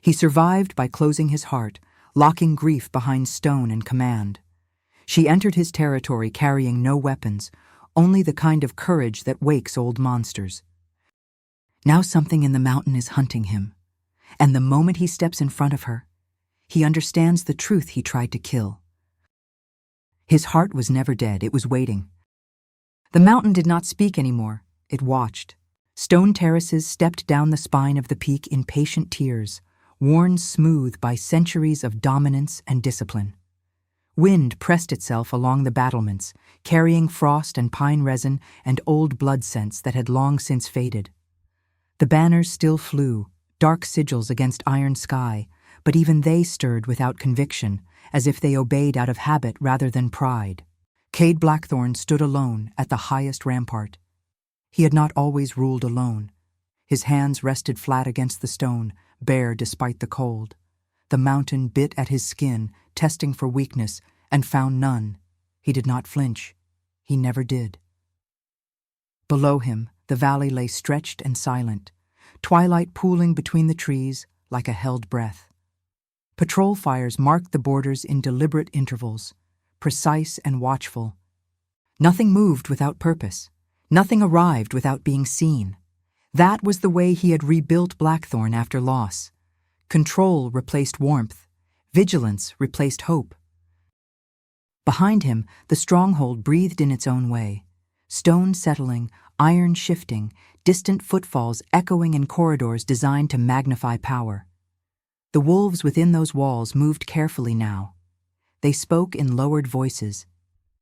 He survived by closing his heart, locking grief behind stone and command. She entered his territory carrying no weapons, only the kind of courage that wakes old monsters. Now something in the mountain is hunting him, and the moment he steps in front of her, he understands the truth he tried to kill. His heart was never dead, it was waiting. The mountain did not speak anymore, it watched. Stone terraces stepped down the spine of the peak in patient tiers, worn smooth by centuries of dominance and discipline. Wind pressed itself along the battlements, carrying frost and pine resin and old blood scents that had long since faded. The banners still flew, dark sigils against iron sky, but even they stirred without conviction, as if they obeyed out of habit rather than pride. Cade Blackthorn stood alone at the highest rampart. He had not always ruled alone. His hands rested flat against the stone, bare despite the cold. The mountain bit at his skin, testing for weakness, and found none. He did not flinch. He never did. Below him, the valley lay stretched and silent, twilight pooling between the trees like a held breath. Patrol fires marked the borders in deliberate intervals, precise and watchful. Nothing moved without purpose. Nothing arrived without being seen. That was the way he had rebuilt Blackthorn after loss. Control replaced warmth. Vigilance replaced hope. Behind him, the stronghold breathed in its own way. Stone settling, iron shifting, distant footfalls echoing in corridors designed to magnify power. The wolves within those walls moved carefully now. They spoke in lowered voices.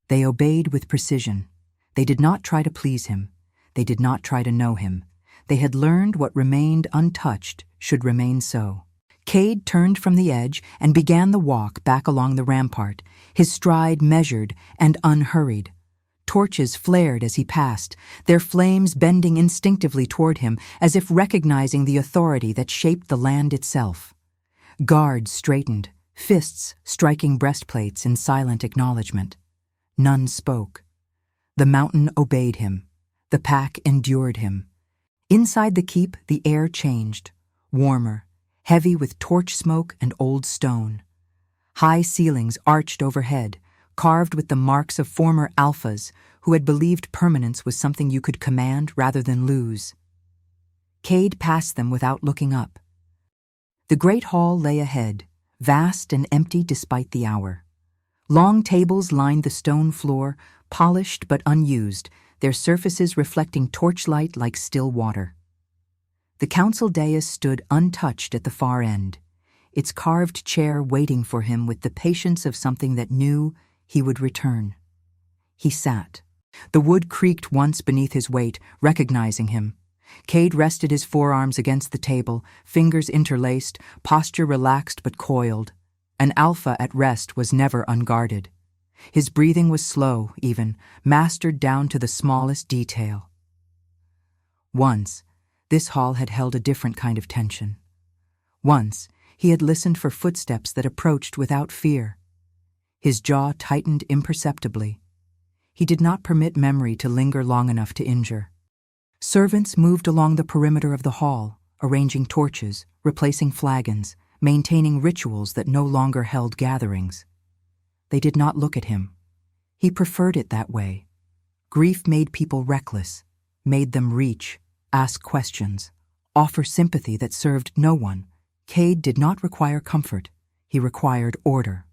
They obeyed with precision. They did not try to please him. They did not try to know him. They had learned what remained untouched should remain so. Cade turned from the edge and began the walk back along the rampart, his stride measured and unhurried. Torches flared as he passed, their flames bending instinctively toward him as if recognizing the authority that shaped the land itself. Guards straightened, fists striking breastplates in silent acknowledgement. None spoke. The mountain obeyed him. The pack endured him. Inside the keep, the air changed, warmer, heavy with torch smoke and old stone. High ceilings arched overhead, carved with the marks of former alphas who had believed permanence was something you could command rather than lose. Cade passed them without looking up. The great hall lay ahead, vast and empty despite the hour. Long tables lined the stone floor, polished but unused, their surfaces reflecting torchlight like still water. The council dais stood untouched at the far end, its carved chair waiting for him with the patience of something that knew he would return. He sat. The wood creaked once beneath his weight, recognizing him. Cade rested his forearms against the table, fingers interlaced, posture relaxed but coiled. An alpha at rest was never unguarded. His breathing was slow, even, mastered down to the smallest detail. Once, this hall had held a different kind of tension. Once, he had listened for footsteps that approached without fear. His jaw tightened imperceptibly. He did not permit memory to linger long enough to injure. Servants moved along the perimeter of the hall, arranging torches, replacing flagons, maintaining rituals that no longer held gatherings. They did not look at him. He preferred it that way. Grief made people reckless, made them reach, ask questions, offer sympathy that served no one. Cade did not require comfort. He required order.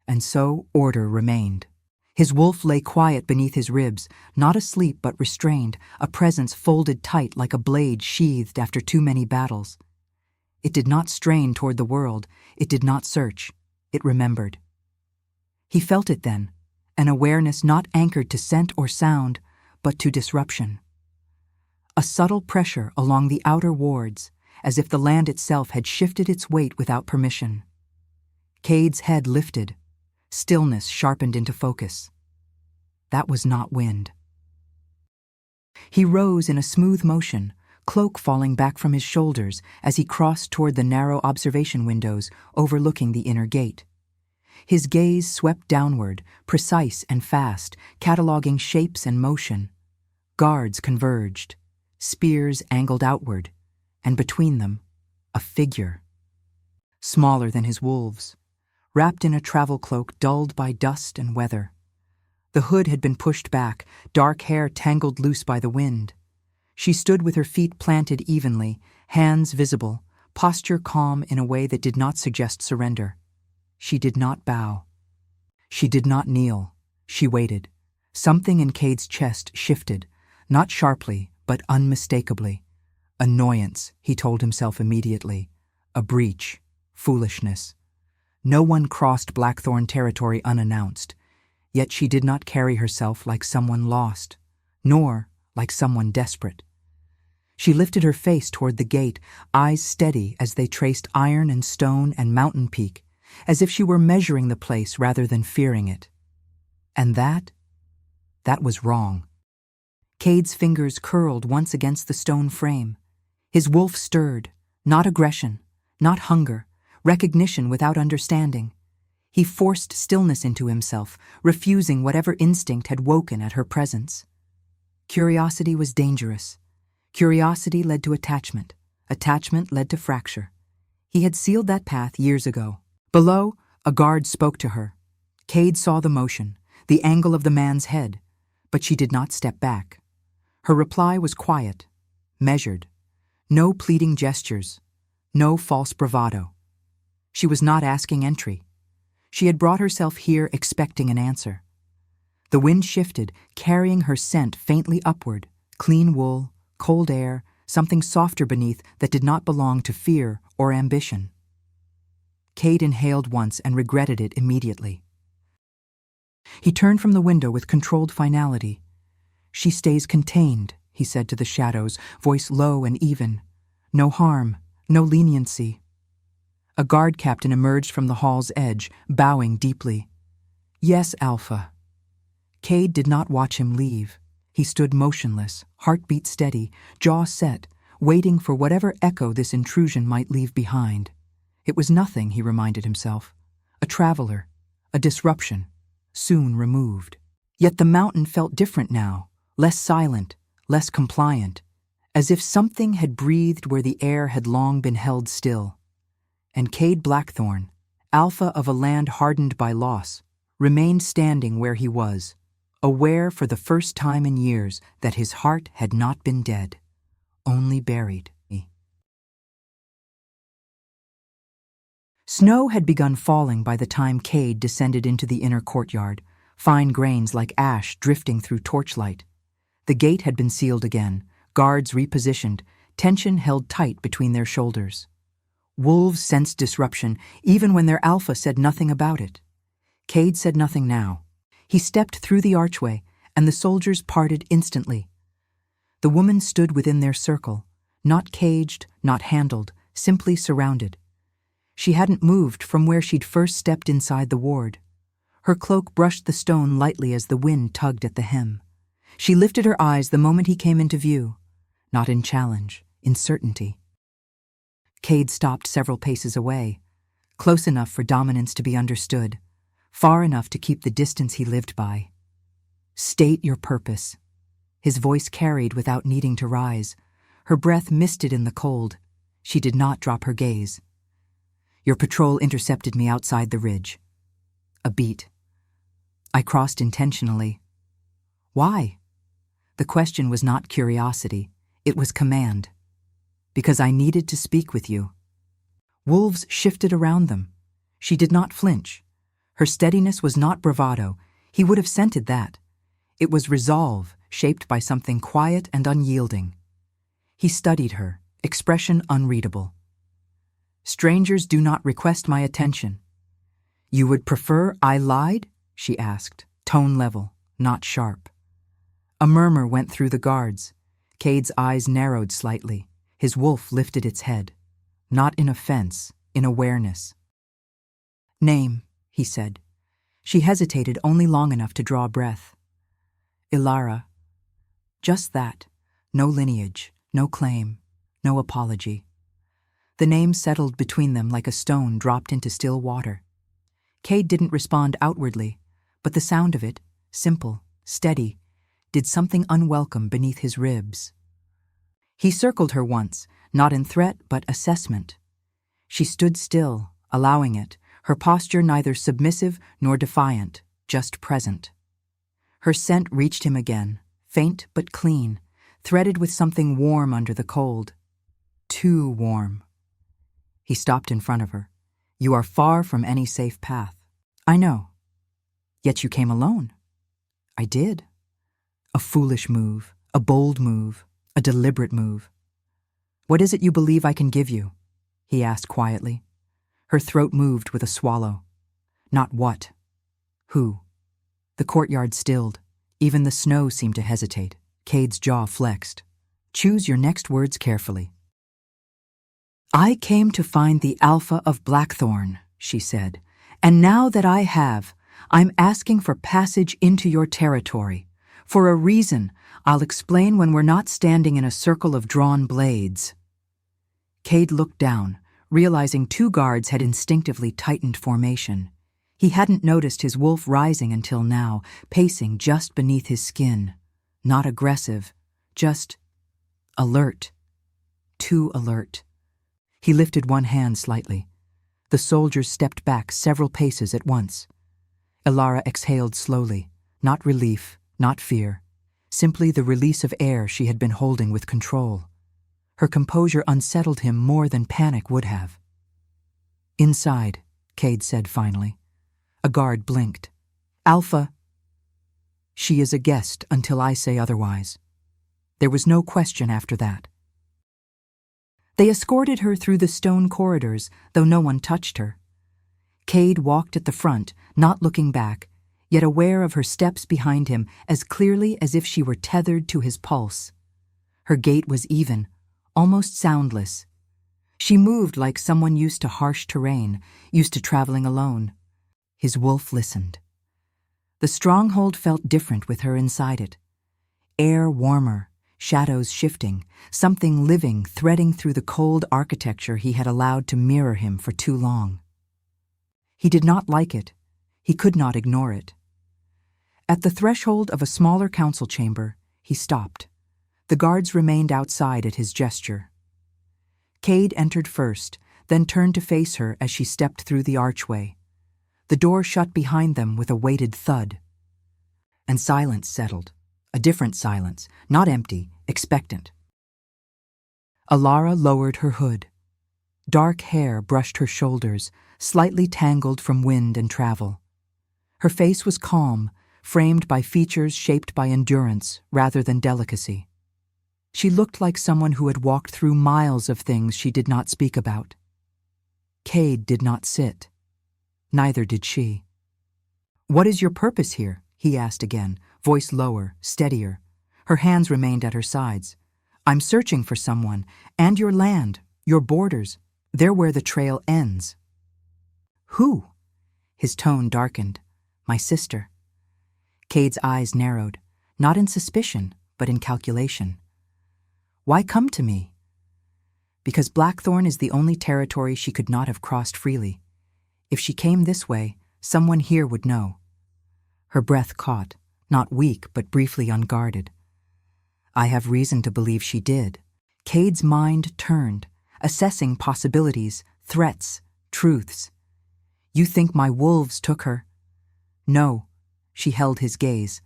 And so order remained. His wolf lay quiet beneath his ribs, not asleep but restrained, a presence folded tight like a blade sheathed after too many battles. It did not strain toward the world. It did not search. It remembered. He felt it then, an awareness not anchored to scent or sound, but to disruption. A subtle pressure along the outer wards, as if the land itself had shifted its weight without permission. Cade's head lifted. Stillness sharpened into focus. That was not wind. He rose in a smooth motion, cloak falling back from his shoulders as he crossed toward the narrow observation windows overlooking the inner gate. His gaze swept downward, precise and fast, cataloging shapes and motion. Guards converged, spears angled outward, and between them, a figure. smaller than his wolves, wrapped in a travel cloak dulled by dust and weather. The hood had been pushed back, dark hair tangled loose by the wind. She stood with her feet planted evenly, hands visible, posture calm in a way that did not suggest surrender. She did not bow. She did not kneel. She waited. Something in Cade's chest shifted, not sharply, but unmistakably. Annoyance, he told himself immediately. A breach. Foolishness. No one crossed Blackthorn territory unannounced, yet she did not carry herself like someone lost, nor like someone desperate. She lifted her face toward the gate, eyes steady as they traced iron and stone and mountain peak, as if she were measuring the place rather than fearing it. And that was wrong. Cade's fingers curled once against the stone frame. His wolf stirred, not aggression, not hunger, recognition without understanding. He forced stillness into himself, refusing whatever instinct had woken at her presence. Curiosity was dangerous. Curiosity led to attachment. Attachment led to fracture. He had sealed that path years ago. Below, a guard spoke to her. Cade saw the motion, the angle of the man's head, but she did not step back. Her reply was quiet, measured. No pleading gestures, no false bravado. She was not asking entry. She had brought herself here expecting an answer. The wind shifted, carrying her scent faintly upward, clean wool, cold air, something softer beneath that did not belong to fear or ambition. Cade inhaled once and regretted it immediately. He turned from the window with controlled finality. "She stays contained," he said to the shadows, voice low and even. "No harm, no leniency." A guard captain emerged from the hall's edge, bowing deeply. "Yes, Alpha." Cade did not watch him leave. He stood motionless, heartbeat steady, jaw set, waiting for whatever echo this intrusion might leave behind. It was nothing, he reminded himself. A traveler, a disruption, soon removed. Yet the mountain felt different now, less silent, less compliant, as if something had breathed where the air had long been held still. And Cade Blackthorn, alpha of a land hardened by loss, remained standing where he was, aware for the first time in years that his heart had not been dead, only buried. Snow had begun falling by the time Cade descended into the inner courtyard, fine grains like ash drifting through torchlight. The gate had been sealed again, guards repositioned, tension held tight between their shoulders. Wolves sensed disruption even when their alpha said nothing about it. Cade said nothing now. He stepped through the archway, and the soldiers parted instantly. The woman stood within their circle, not caged, not handled, simply surrounded. She hadn't moved from where she'd first stepped inside the ward. Her cloak brushed the stone lightly as the wind tugged at the hem. She lifted her eyes the moment he came into view, not in challenge, in certainty. Cade stopped several paces away, close enough for dominance to be understood, far enough to keep the distance he lived by. "State your purpose." His voice carried without needing to rise. Her breath misted in the cold. She did not drop her gaze. "Your patrol intercepted me outside the ridge." A beat. "I crossed intentionally." "Why?" The question was not curiosity. It was command. "Because I needed to speak with you." Wolves shifted around them. She did not flinch. Her steadiness was not bravado. He would have scented that. It was resolve, shaped by something quiet and unyielding. He studied her, expression unreadable. "Strangers do not request my attention." "You would prefer I lied?" she asked, tone level, not sharp. A murmur went through the guards. Cade's eyes narrowed slightly. His wolf lifted its head. Not in offense, in awareness. "Name," he said. She hesitated only long enough to draw breath. "Ilara." Just that. No lineage, no claim, no apology. The name settled between them like a stone dropped into still water. Cade didn't respond outwardly, but the sound of it, simple, steady, did something unwelcome beneath his ribs. He circled her once, not in threat but assessment. She stood still, allowing it, her posture neither submissive nor defiant, just present. Her scent reached him again, faint but clean, threaded with something warm under the cold. Too warm. He stopped in front of her. You are far from any safe path. I know. Yet you came alone. I did. A foolish move, a bold move, a deliberate move. What is it you believe I can give you? He asked quietly. Her throat moved with a swallow. Not what. Who? The courtyard stilled. Even the snow seemed to hesitate. Cade's jaw flexed. Choose your next words carefully. I came to find the Alpha of Blackthorn, she said, and now that I have, I'm asking for passage into your territory. For a reason I'll explain when we're not standing in a circle of drawn blades. Cade looked down, realizing 2 guards had instinctively tightened formation. He hadn't noticed his wolf rising until now, pacing just beneath his skin. Not aggressive, just alert. Too alert. He lifted one hand slightly. The soldiers stepped back several paces at once. Elara exhaled slowly, not relief, not fear, simply the release of air she had been holding with control. Her composure unsettled him more than panic would have. Inside, Cade said finally. A guard blinked. Alpha. She is a guest until I say otherwise. There was no question after that. They escorted her through the stone corridors, though no one touched her. Cade walked at the front, not looking back, yet aware of her steps behind him as clearly as if she were tethered to his pulse. Her gait was even, almost soundless. She moved like someone used to harsh terrain, used to traveling alone. His wolf listened. The stronghold felt different with her inside it. Air warmer, shadows shifting, something living threading through the cold architecture he had allowed to mirror him for too long. He did not like it. He could not ignore it. At the threshold of a smaller council chamber, he stopped. The guards remained outside at his gesture. Cade entered first, then turned to face her as she stepped through the archway. The door shut behind them with a weighted thud. And silence settled. A different silence, not empty, expectant. Elara lowered her hood. Dark hair brushed her shoulders, slightly tangled from wind and travel. Her face was calm, framed by features shaped by endurance rather than delicacy. She looked like someone who had walked through miles of things she did not speak about. Cade did not sit. Neither did she. What is your purpose here? He asked again, voice lower, steadier. Her hands remained at her sides. I'm searching for someone, and your land, your borders. They're where the trail ends. Who? His tone darkened. My sister. Cade's eyes narrowed, not in suspicion, but in calculation. Why come to me? Because Blackthorn is the only territory she could not have crossed freely. If she came this way, someone here would know. Her breath caught, not weak but briefly unguarded. I have reason to believe she did. Cade's mind turned, assessing possibilities, threats, truths. You think my wolves took her? No, she held his gaze.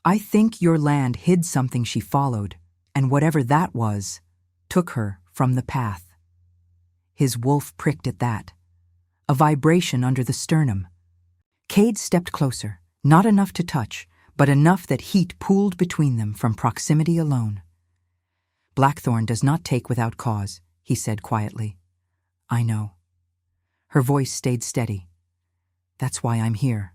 I think your land hid something she followed, and whatever that was, took her from the path. His wolf pricked at that. A vibration under the sternum. Cade stepped closer, not enough to touch, but enough that heat pooled between them from proximity alone. Blackthorn does not take without cause, he said quietly. I know. Her voice stayed steady. That's why I'm here.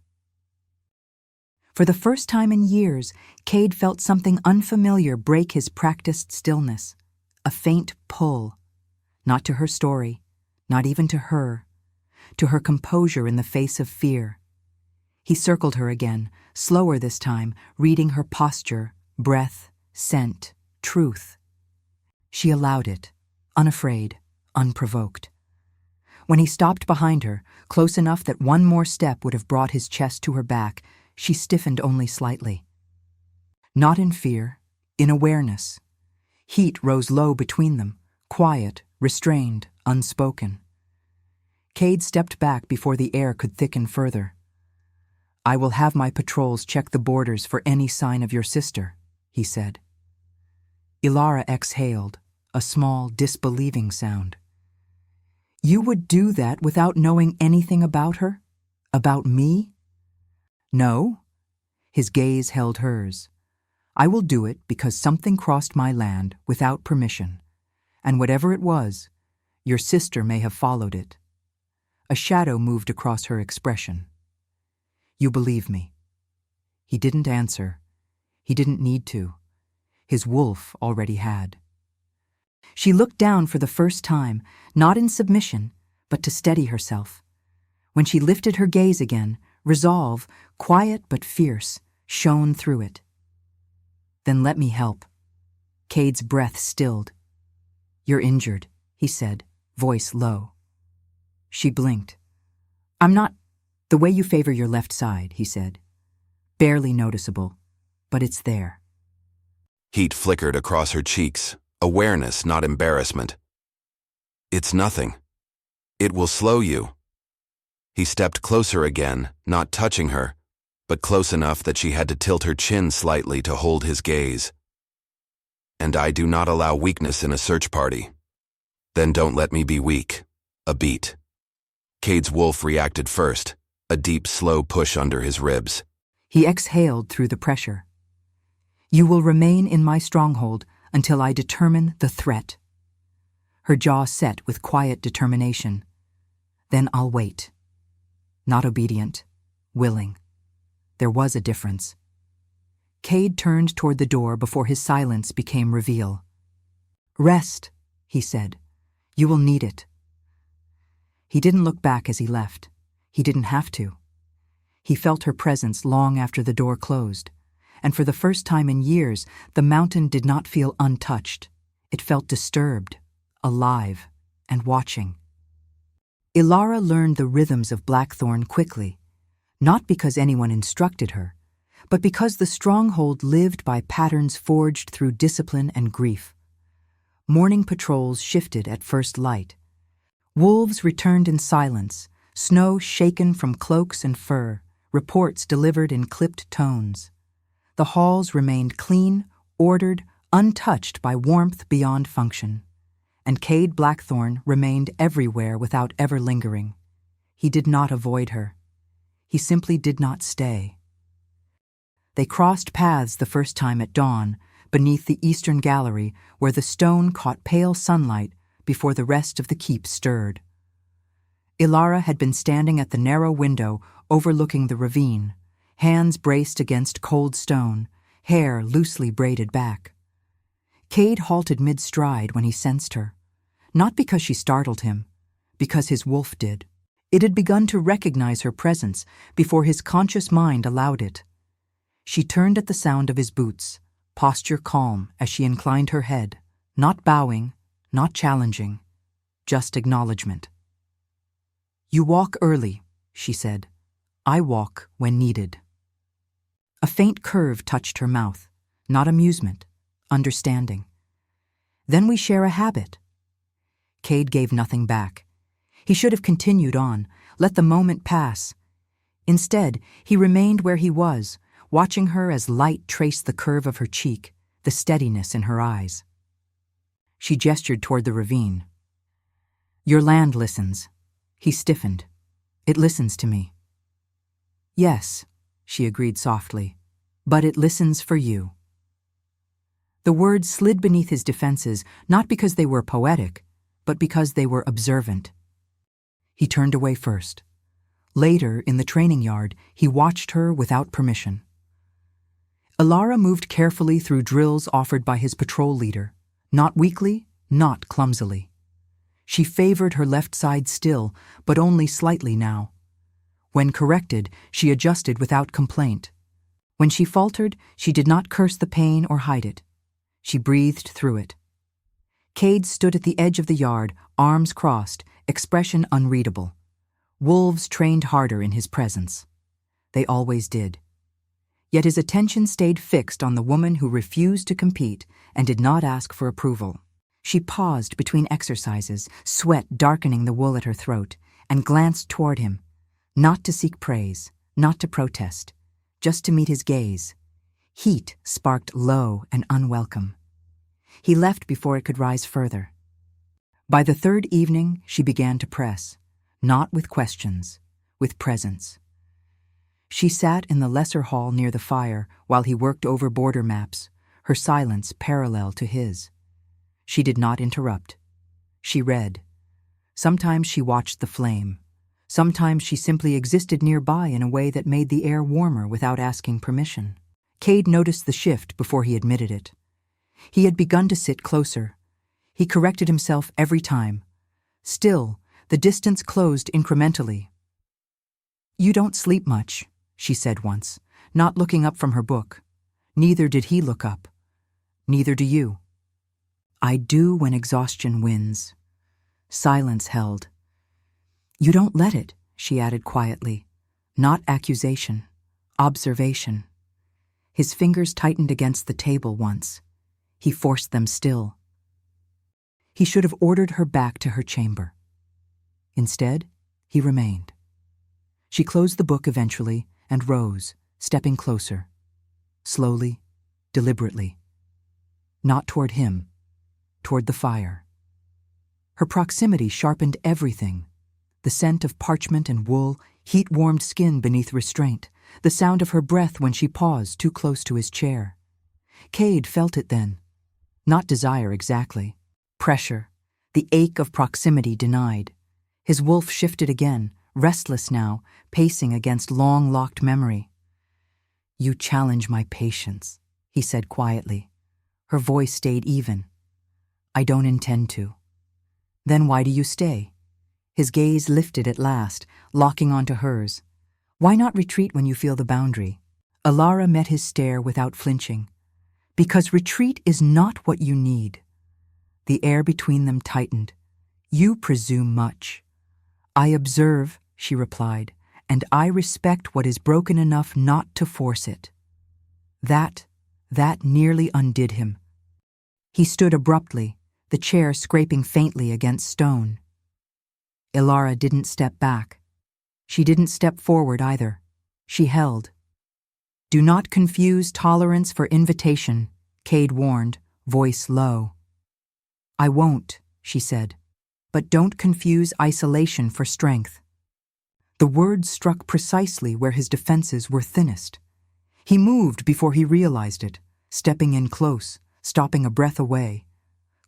For the first time in years, Cade felt something unfamiliar break his practiced stillness. A faint pull. Not to her story, not even to her composure in the face of fear. He circled her again, slower this time, reading her posture, breath, scent, truth. She allowed it, unafraid, unprovoked. When he stopped behind her, close enough that one more step would have brought his chest to her back, she stiffened only slightly. Not in fear, in awareness. Heat rose low between them, quiet, restrained, unspoken. Cade stepped back before the air could thicken further. "I will have my patrols check the borders for any sign of your sister," he said. Ilara exhaled, a small, disbelieving sound. "You would do that without knowing anything about her? About me?" "No." His gaze held hers. "I will do it because something crossed my land without permission, and whatever it was, your sister may have followed it." A shadow moved across her expression. "You believe me." He didn't answer. He didn't need to. His wolf already had. She looked down for the first time, not in submission, but to steady herself. When she lifted her gaze again, resolve, quiet but fierce, shone through it. "Then let me help." Cade's breath stilled. "You're injured," he said, voice low. She blinked. "I'm not—" "The way you favor your left side," he said. "Barely noticeable, but it's there." Heat flickered across her cheeks, awareness, not embarrassment. "It's nothing. It will slow you." He stepped closer again, not touching her, but close enough that she had to tilt her chin slightly to hold his gaze. "And I do not allow weakness in a search party." "Then don't let me be weak." A beat. Cade's wolf reacted first, a deep, slow push under his ribs. He exhaled through the pressure. "You will remain in my stronghold until I determine the threat." Her jaw set with quiet determination. "Then I'll wait." Not obedient, willing. There was a difference. Cade turned toward the door before his silence became reveal. "Rest," he said. "You will need it." He didn't look back as he left. He didn't have to. He felt her presence long after the door closed, and for the first time in years, the mountain did not feel untouched. It felt disturbed, alive, and watching. Ilara learned the rhythms of Blackthorn quickly, not because anyone instructed her, but because the stronghold lived by patterns forged through discipline and grief. Morning patrols shifted at first light. Wolves returned in silence, snow shaken from cloaks and fur, reports delivered in clipped tones. The halls remained clean, ordered, untouched by warmth beyond function. And Cade Blackthorn remained everywhere without ever lingering. He did not avoid her. He simply did not stay. They crossed paths the first time at dawn, beneath the eastern gallery where the stone caught pale sunlight before the rest of the keep stirred. Ilara had been standing at the narrow window overlooking the ravine, hands braced against cold stone, hair loosely braided back. Cade halted mid-stride when he sensed her, not because she startled him, because his wolf did. It had begun to recognize her presence before his conscious mind allowed it. She turned at the sound of his boots, posture calm as she inclined her head, not bowing, not challenging, just acknowledgement. "You walk early," she said. "I walk when needed." A faint curve touched her mouth, not amusement, understanding. "Then we share a habit." Cade gave nothing back. He should have continued on, let the moment pass. Instead, he remained where he was, watching her as light traced the curve of her cheek, the steadiness in her eyes. She gestured toward the ravine. "Your land listens." He stiffened. "It listens to me." "Yes," she agreed softly, "but it listens for you." The words slid beneath his defenses, not because they were poetic, but because they were observant. He turned away first. Later, in the training yard, he watched her without permission. Ilara moved carefully through drills offered by his patrol leader, not weakly, not clumsily. She favored her left side still, but only slightly now. When corrected, she adjusted without complaint. When she faltered, she did not curse the pain or hide it. She breathed through it. Cade stood at the edge of the yard, arms crossed, expression unreadable. Wolves trained harder in his presence. They always did. Yet his attention stayed fixed on the woman who refused to compete and did not ask for approval. She paused between exercises, sweat darkening the wool at her throat, and glanced toward him, not to seek praise, not to protest, just to meet his gaze. Heat sparked low and unwelcome. He left before it could rise further. By the third evening, she began to press, not with questions, with presence. She sat in the lesser hall near the fire while he worked over border maps, her silence parallel to his. She did not interrupt. She read. Sometimes she watched the flame. Sometimes she simply existed nearby in a way that made the air warmer without asking permission. Cade noticed the shift before he admitted it. He had begun to sit closer. He corrected himself every time. Still, the distance closed incrementally. "You don't sleep much," she said once, not looking up from her book. Neither did he look up. "Neither do you." "I do when exhaustion wins." Silence held. "You don't let it," she added quietly. Not accusation, observation. His fingers tightened against the table once. He forced them still. He should have ordered her back to her chamber. Instead, he remained. She closed the book eventually and rose, stepping closer. Slowly, deliberately. Not toward him, toward the fire. Her proximity sharpened everything. The scent of parchment and wool, heat-warmed skin beneath restraint, the sound of her breath when she paused too close to his chair. Cade felt it then. Not desire exactly. Pressure, the ache of proximity denied. His wolf shifted again, restless now, pacing against long-locked memory. "You challenge my patience," he said quietly. Her voice stayed even. "I don't intend to." "Then why do you stay?" His gaze lifted at last, locking onto hers. "Why not retreat when you feel the boundary?" Alara met his stare without flinching. "Because retreat is not what you need." The air between them tightened. "You presume much." "I observe," she replied, "and I respect what is broken enough not to force it." That nearly undid him. He stood abruptly, the chair scraping faintly against stone. Ilara didn't step back. She didn't step forward either. She held. "Do not confuse tolerance for invitation," Cade warned, voice low. "I won't," she said, "but don't confuse isolation for strength." The words struck precisely where his defenses were thinnest. He moved before he realized it, stepping in close, stopping a breath away,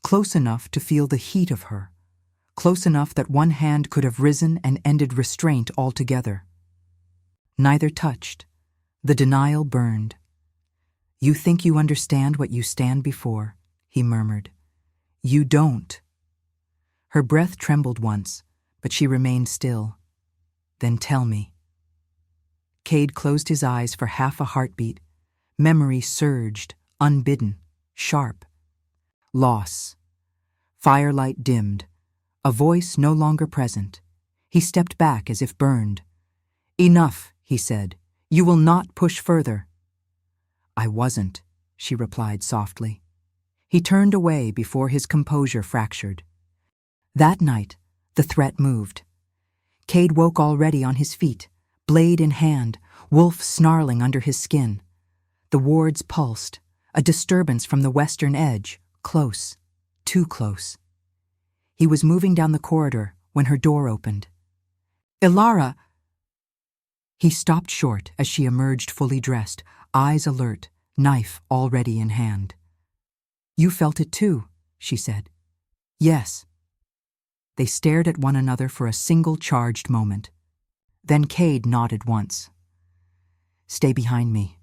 close enough to feel the heat of her, close enough that one hand could have risen and ended restraint altogether. Neither touched. The denial burned. "You think you understand what you stand before," he murmured. "You don't." Her breath trembled once, but she remained still. "Then tell me." Cade closed his eyes for half a heartbeat. Memory surged, unbidden, sharp. Loss. Firelight dimmed. A voice no longer present. He stepped back as if burned. "Enough," he said. "You will not push further." "I wasn't," she replied softly. He turned away before his composure fractured. That night, the threat moved. Cade woke already on his feet, blade in hand, wolf snarling under his skin. The wards pulsed, a disturbance from the western edge, close, too close. He was moving down the corridor when her door opened. "Ilara!" He stopped short as she emerged fully dressed, eyes alert, knife already in hand. "You felt it too," she said. "Yes." They stared at one another for a single charged moment. Then Cade nodded once. "Stay behind me."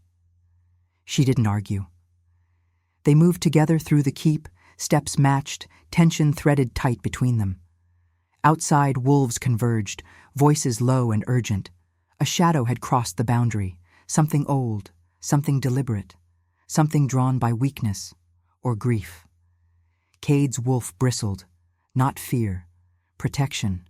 She didn't argue. They moved together through the keep, steps matched, tension threaded tight between them. Outside, wolves converged, voices low and urgent. A shadow had crossed the boundary, something old, something deliberate, something drawn by weakness or grief. Cade's wolf bristled, not fear, protection.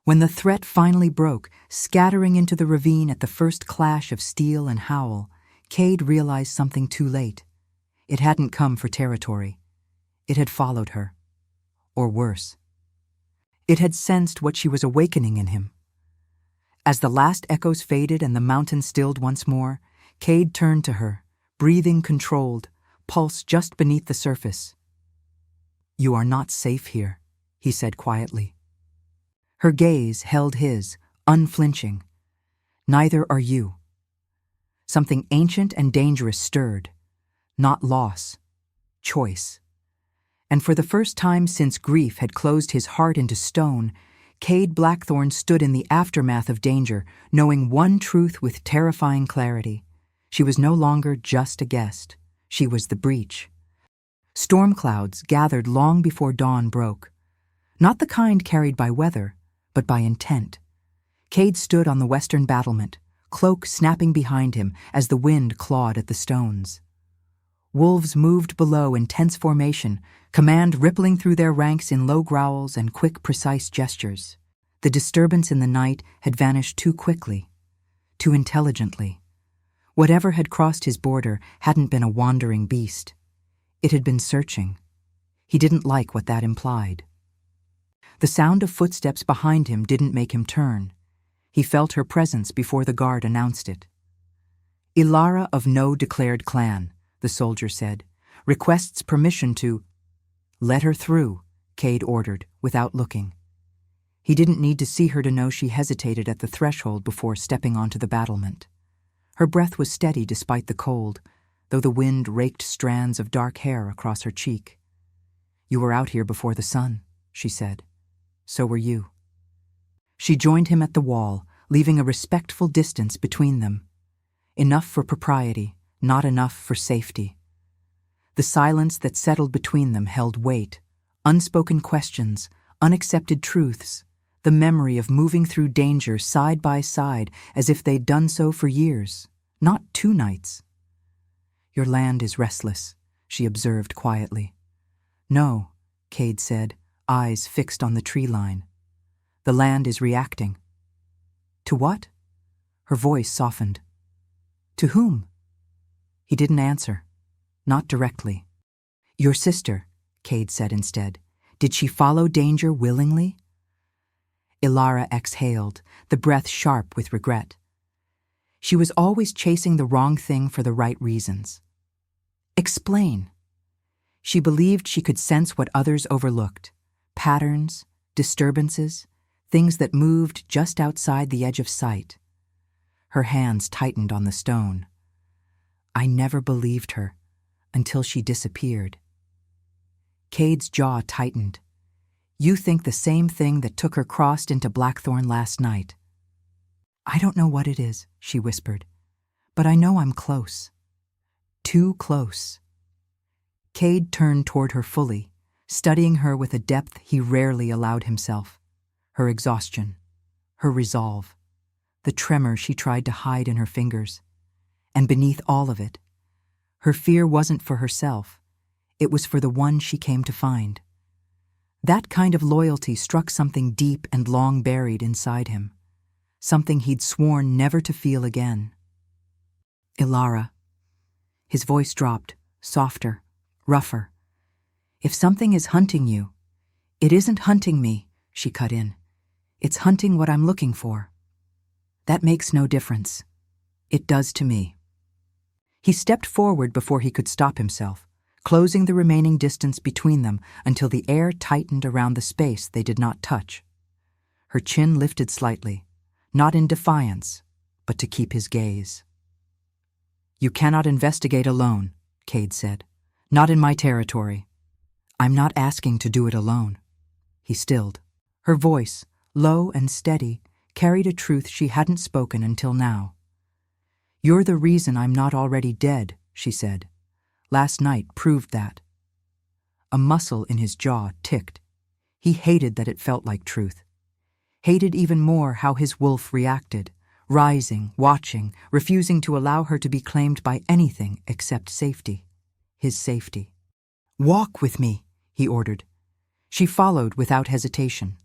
When the threat finally broke, scattering into the ravine at the first clash of steel and howl, Cade realized something too late. It hadn't come for territory. It had followed her. Or worse. It had sensed what she was awakening in him. As the last echoes faded and the mountain stilled once more, Cade turned to her, breathing controlled, pulse just beneath the surface. "You are not safe here," he said quietly. Her gaze held his, unflinching. "Neither are you." Something ancient and dangerous stirred. Not loss, choice. And for the first time since grief had closed his heart into stone, Cade Blackthorne stood in the aftermath of danger, knowing one truth with terrifying clarity. She was no longer just a guest. She was the breach. Storm clouds gathered long before dawn broke. Not the kind carried by weather, but by intent. Cade stood on the western battlement, cloak snapping behind him as the wind clawed at the stones. Wolves moved below in tense formation, command rippling through their ranks in low growls and quick, precise gestures. The disturbance in the night had vanished too quickly, too intelligently. Whatever had crossed his border hadn't been a wandering beast. It had been searching. He didn't like what that implied. The sound of footsteps behind him didn't make him turn. He felt her presence before the guard announced it. "Ilara of no declared clan," the soldier said, "requests permission to—" "Let her through," Cade ordered, without looking. He didn't need to see her to know she hesitated at the threshold before stepping onto the battlement. Her breath was steady despite the cold, though the wind raked strands of dark hair across her cheek. "You were out here before the sun," she said. "So were you." She joined him at the wall, leaving a respectful distance between them. Enough for propriety, not enough for safety. The silence that settled between them held weight, unspoken questions, unaccepted truths, the memory of moving through danger side by side as if they'd done so for years, not 2 nights. "Your land is restless," she observed quietly. "No," Cade said, eyes fixed on the tree line. "The land is reacting." "To what?" Her voice softened. "To whom?" He didn't answer. Not directly. "Your sister," Cade said instead. "Did she follow danger willingly?" Ilara exhaled, the breath sharp with regret. She was always chasing the wrong thing for the right reasons. "Explain." She believed she could sense what others overlooked. Patterns, disturbances, things that moved just outside the edge of sight. Her hands tightened on the stone. "I never believed her, until she disappeared." Cade's jaw tightened. "You think the same thing that took her crossed into Blackthorne last night." "I don't know what it is," she whispered, "but I know I'm close. Too close." Cade turned toward her fully, studying her with a depth he rarely allowed himself. Her exhaustion, her resolve, the tremor she tried to hide in her fingers. And beneath all of it, her fear wasn't for herself, it was for the one she came to find. That kind of loyalty struck something deep and long buried inside him, something he'd sworn never to feel again. "Ilara." His voice dropped, softer, rougher. "If something is hunting you, it isn't hunting me," she cut in. "It's hunting what I'm looking for. That makes no difference. It does to me." He stepped forward before he could stop himself, closing the remaining distance between them until the air tightened around the space they did not touch. Her chin lifted slightly, not in defiance, but to keep his gaze. "You cannot investigate alone," Cade said. "Not in my territory. I'm not asking to do it alone." He stilled. Her voice, low and steady, carried a truth she hadn't spoken until now. "You're the reason I'm not already dead," she said. "Last night proved that." A muscle in his jaw ticked. He hated that it felt like truth. Hated even more how his wolf reacted, rising, watching, refusing to allow her to be claimed by anything except safety. His safety. "Walk with me," he ordered. She followed without hesitation.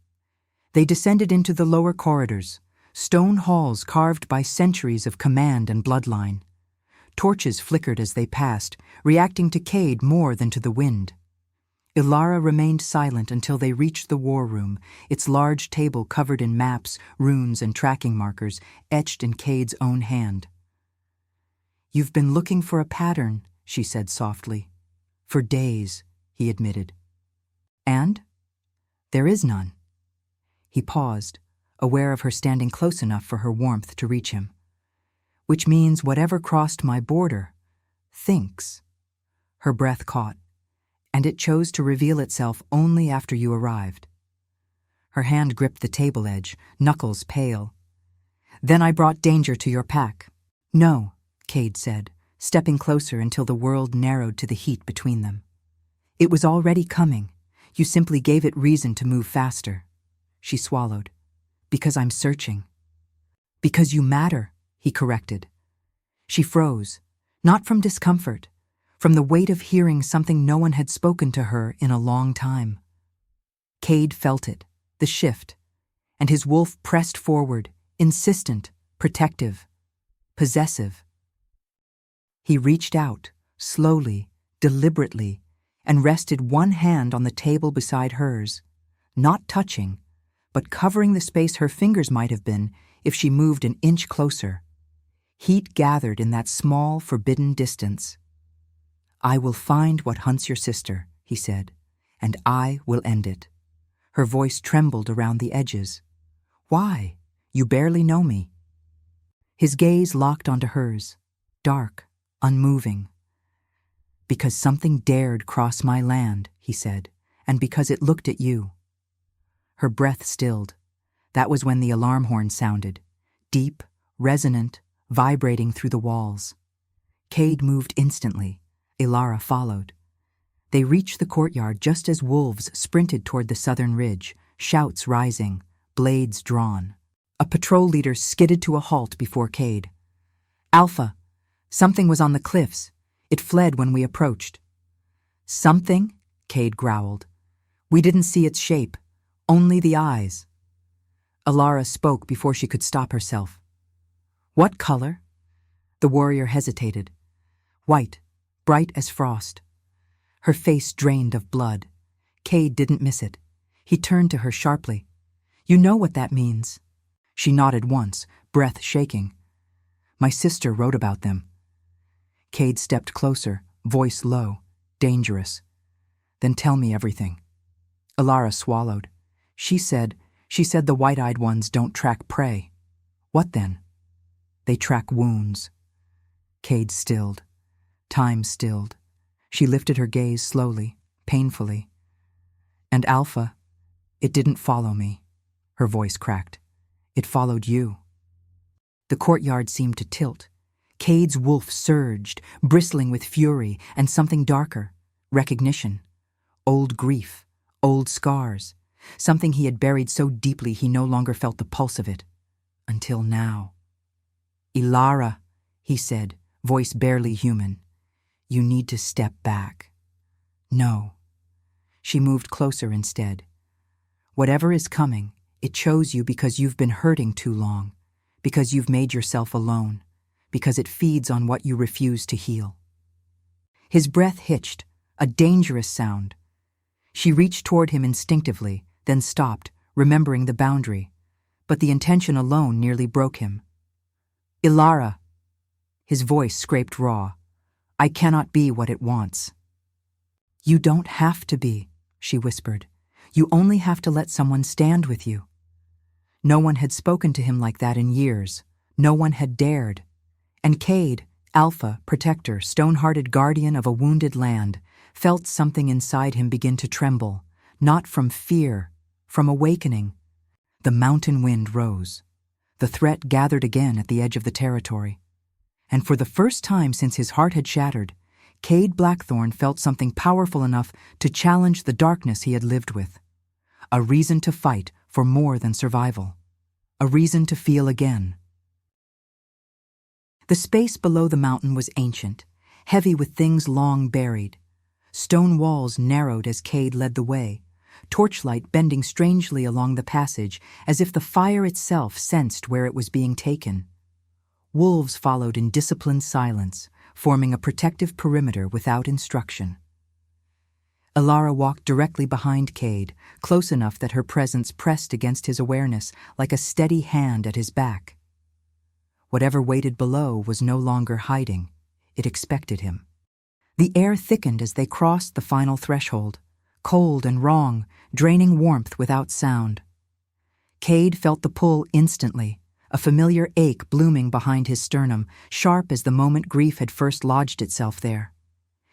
They descended into the lower corridors, stone halls carved by centuries of command and bloodline. Torches flickered as they passed, reacting to Cade more than to the wind. Ilara remained silent until they reached the war room, its large table covered in maps, runes, and tracking markers, etched in Cade's own hand. "You've been looking for a pattern," she said softly. "For days," he admitted. "And? There is none." He paused, aware of her standing close enough for her warmth to reach him. "Which means whatever crossed my border thinks." Her breath caught, and it chose to reveal itself only after you arrived. Her hand gripped the table edge, knuckles pale. "Then I brought danger to your pack." "No," Cade said, stepping closer until the world narrowed to the heat between them. "It was already coming. You simply gave it reason to move faster." She swallowed. "Because I'm searching." "Because you matter," he corrected. She froze, not from discomfort, from the weight of hearing something no one had spoken to her in a long time. Cade felt it, the shift, and his wolf pressed forward, insistent, protective, possessive. He reached out, slowly, deliberately, and rested one hand on the table beside hers, not touching, but covering the space her fingers might have been if she moved an inch closer. Heat gathered in that small, forbidden distance. "I will find what hunts your sister," he said, "and I will end it." Her voice trembled around the edges. "Why? You barely know me." His gaze locked onto hers, dark, unmoving. "Because something dared cross my land," he said, "and because it looked at you." Her breath stilled. That was when the alarm horn sounded, deep, resonant, vibrating through the walls. Cade moved instantly. Ilara followed. They reached the courtyard just as wolves sprinted toward the southern ridge, shouts rising, blades drawn. A patrol leader skidded to a halt before Cade. "Alpha, something was on the cliffs. It fled when we approached." "Something?" Cade growled. "We didn't see its shape, only the eyes." Ilara spoke before she could stop herself. "What color?" The warrior hesitated. "White, bright as frost." Her face drained of blood. Cade didn't miss it. He turned to her sharply. "You know what that means." She nodded once, breath shaking. "My sister wrote about them." Cade stepped closer, voice low, dangerous. "Then tell me everything." Ilara swallowed. She said the white-eyed ones don't track prey." "What then?" "They track wounds." Cade stilled. Time stilled. She lifted her gaze slowly, painfully. "And Alpha, it didn't follow me." Her voice cracked. "It followed you." The courtyard seemed to tilt. Cade's wolf surged, bristling with fury and something darker, recognition. Old grief, old scars, something he had buried so deeply he no longer felt the pulse of it. Until now. "Ilara," he said, voice barely human. "You need to step back." "No." She moved closer instead. "Whatever is coming, it chose you because you've been hurting too long, because you've made yourself alone, because it feeds on what you refuse to heal." His breath hitched, a dangerous sound. She reached toward him instinctively, then stopped, remembering the boundary. But the intention alone nearly broke him. "Ilara." His voice scraped raw. "I cannot be what it wants." "You don't have to be," she whispered. "You only have to let someone stand with you." No one had spoken to him like that in years. No one had dared. And Cade, Alpha, protector, stone-hearted guardian of a wounded land, felt something inside him begin to tremble, not from fear, from awakening. The mountain wind rose. The threat gathered again at the edge of the territory. And for the first time since his heart had shattered, Cade Blackthorn felt something powerful enough to challenge the darkness he had lived with. A reason to fight for more than survival. A reason to feel again. The space below the mountain was ancient, heavy with things long buried. Stone walls narrowed as Cade led the way, torchlight bending strangely along the passage as if the fire itself sensed where it was being taken. Wolves followed in disciplined silence, forming a protective perimeter without instruction. Alara walked directly behind Cade, close enough that her presence pressed against his awareness like a steady hand at his back. Whatever waited below was no longer hiding. It expected him. The air thickened as they crossed the final threshold, cold and wrong, draining warmth without sound. Cade felt the pull instantly, a familiar ache blooming behind his sternum, sharp as the moment grief had first lodged itself there.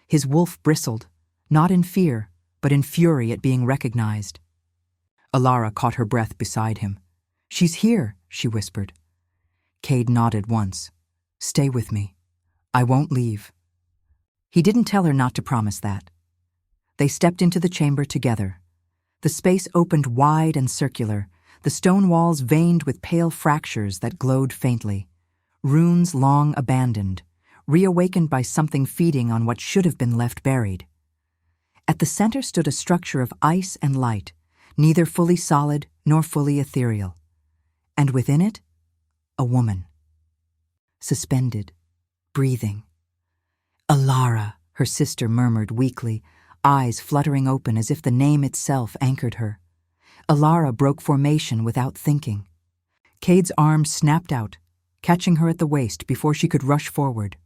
His wolf bristled, not in fear, but in fury at being recognized. Alara caught her breath beside him. "She's here," she whispered. Cade nodded once. "Stay with me. I won't leave." He didn't tell her not to promise that. They stepped into the chamber together. The space opened wide and circular, the stone walls veined with pale fractures that glowed faintly. Runes long abandoned, reawakened by something feeding on what should have been left buried. At the center stood a structure of ice and light, neither fully solid nor fully ethereal. And within it, a woman. Suspended, breathing. "Alara," her sister murmured weakly, eyes fluttering open as if the name itself anchored her. Alara broke formation without thinking. Cade's arm snapped out, catching her at the waist before she could rush forward.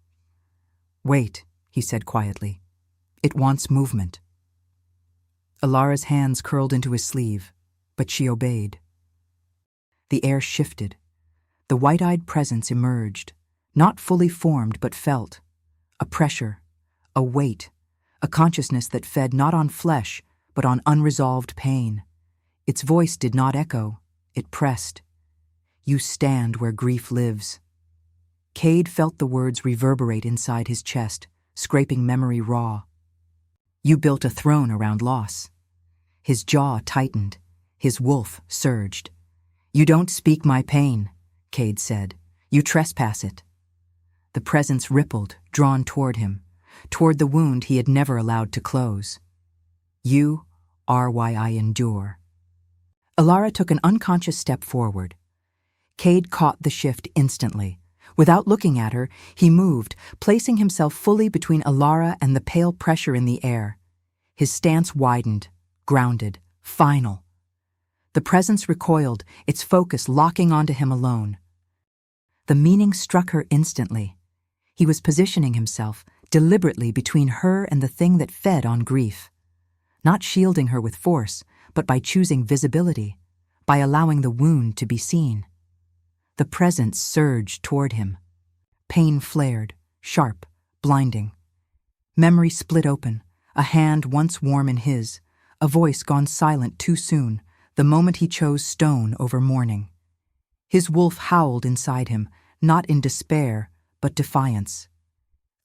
"Wait," he said quietly. "It wants movement." Alara's hands curled into his sleeve, but she obeyed. The air shifted. The white-eyed presence emerged, not fully formed but felt. A pressure, a weight, a consciousness that fed not on flesh but on unresolved pain. Its voice did not echo, it pressed. "You stand where grief lives." Cade felt the words reverberate inside his chest, scraping memory raw. "You built a throne around loss." His jaw tightened, his wolf surged. "You don't speak my pain," Cade said. "You trespass it." The presence rippled, drawn toward him, toward the wound he had never allowed to close. "You are why I endure." Alara took an unconscious step forward. Cade caught the shift instantly. Without looking at her, he moved, placing himself fully between Alara and the pale pressure in the air. His stance widened, grounded, final. The presence recoiled, its focus locking onto him alone. The meaning struck her instantly. He was positioning himself deliberately between her and the thing that fed on grief. Not shielding her with force, but by choosing visibility, by allowing the wound to be seen. The presence surged toward him. Pain flared, sharp, blinding. Memory split open, a hand once warm in his, a voice gone silent too soon, the moment he chose stone over mourning. His wolf howled inside him, not in despair, but defiance.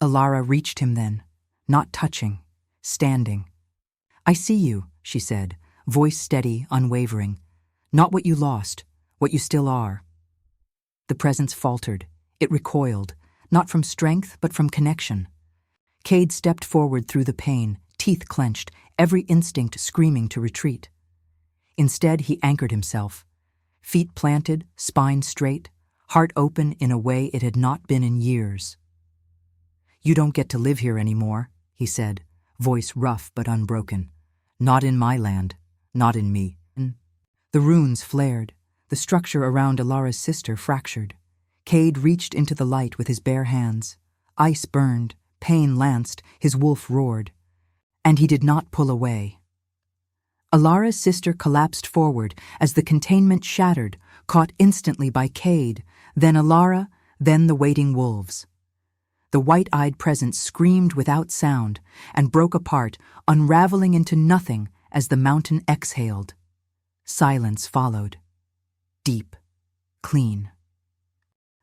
Alara reached him then, not touching, standing. "I see you," she said, voice steady, unwavering. "Not what you lost, what you still are." The presence faltered. It recoiled, not from strength, but from connection. Cade stepped forward through the pain, teeth clenched, every instinct screaming to retreat. Instead, he anchored himself. Feet planted, spine straight, heart open in a way it had not been in years. "You don't get to live here anymore," he said, voice rough but unbroken. "Not in my land, not in me." The runes flared, the structure around Alara's sister fractured. Cade reached into the light with his bare hands. Ice burned, pain lanced, his wolf roared. And he did not pull away. Alara's sister collapsed forward as the containment shattered, caught instantly by Cade, then Alara, then the waiting wolves. The white-eyed presence screamed without sound and broke apart, unraveling into nothing as the mountain exhaled. Silence followed. Deep, clean.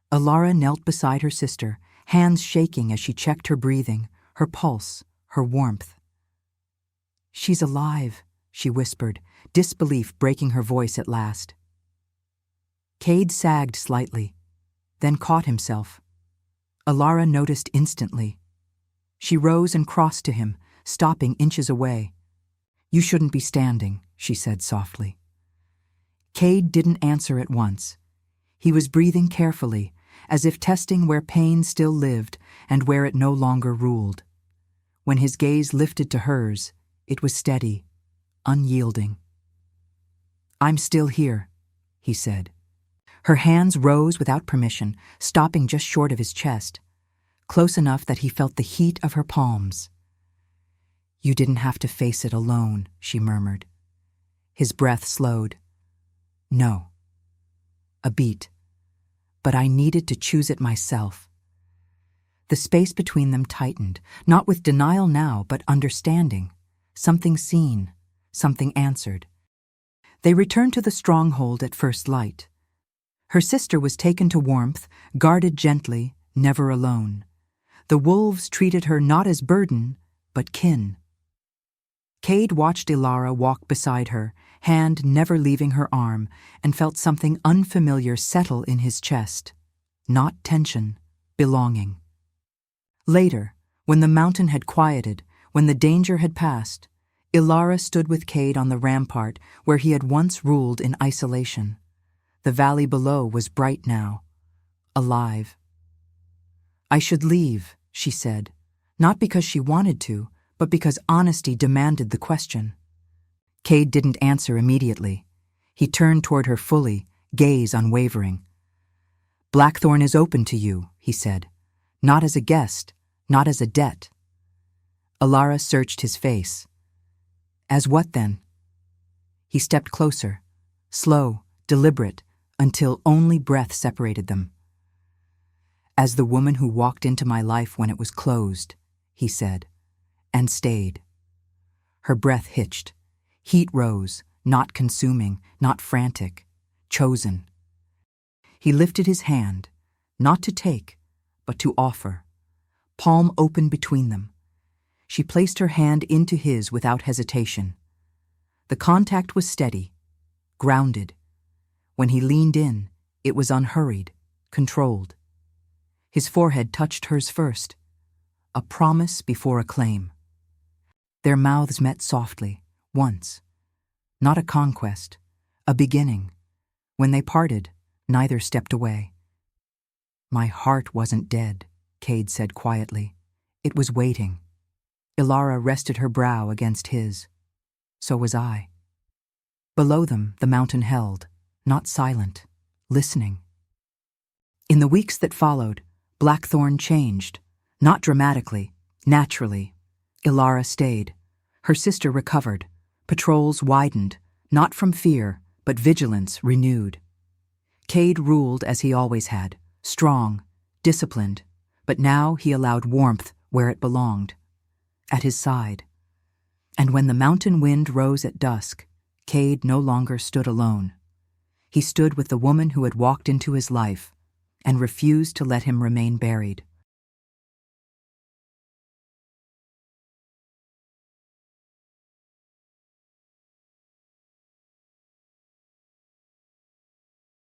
Alara knelt beside her sister, hands shaking as she checked her breathing, her pulse, her warmth. "She's alive," she whispered, disbelief breaking her voice at last. Cade sagged slightly, then caught himself. Alara noticed instantly. She rose and crossed to him, stopping inches away. "You shouldn't be standing," she said softly. Cade didn't answer at once. He was breathing carefully, as if testing where pain still lived and where it no longer ruled. When his gaze lifted to hers, It was steady, unyielding. "I'm still here," he said. Her hands rose without permission, stopping just short of his chest, close enough that he felt the heat of her palms. "You didn't have to face it alone," she murmured. His breath slowed. "No." A beat. "But I needed to choose it myself." The space between them tightened, not with denial now, but understanding. Something seen, something answered. They returned to the stronghold at first light. Her sister was taken to warmth, guarded gently, never alone. The wolves treated her not as burden, but kin. Cade watched Ilara walk beside her, hand never leaving her arm, and felt something unfamiliar settle in his chest. Not tension, belonging. Later, when the mountain had quieted, when the danger had passed, Ilara stood with Cade on the rampart where he had once ruled in isolation. The valley below was bright now, alive. "I should leave," she said, not because she wanted to, but because honesty demanded the question. Cade didn't answer immediately. He turned toward her fully, gaze unwavering. "Blackthorn is open to you," he said. "Not as a guest, not as a debt." Ilara searched his face. "As what then?" He stepped closer, slow, deliberate, until only breath separated them. "As the woman who walked into my life when it was closed," he said, and stayed. Her breath hitched. Heat rose, not consuming, not frantic, chosen. He lifted his hand, not to take, but to offer, palm open between them. She placed her hand into his without hesitation. The contact was steady, grounded. When he leaned in, it was unhurried, controlled. His forehead touched hers first, a promise before a claim. Their mouths met softly, once. Not a conquest, a beginning. When they parted, neither stepped away. "My heart wasn't dead," Cade said quietly. "It was waiting." Ilara rested her brow against his. So was I. Below them, the mountain held, not silent, listening. In the weeks that followed, Blackthorn changed, not dramatically, naturally. Ilara stayed. Her sister recovered. Patrols widened, not from fear, but vigilance renewed. Cade ruled as he always had, strong, disciplined, but now he allowed warmth where it belonged, at his side. And when the mountain wind rose at dusk, Cade no longer stood alone. He stood with the woman who had walked into his life and refused to let him remain buried.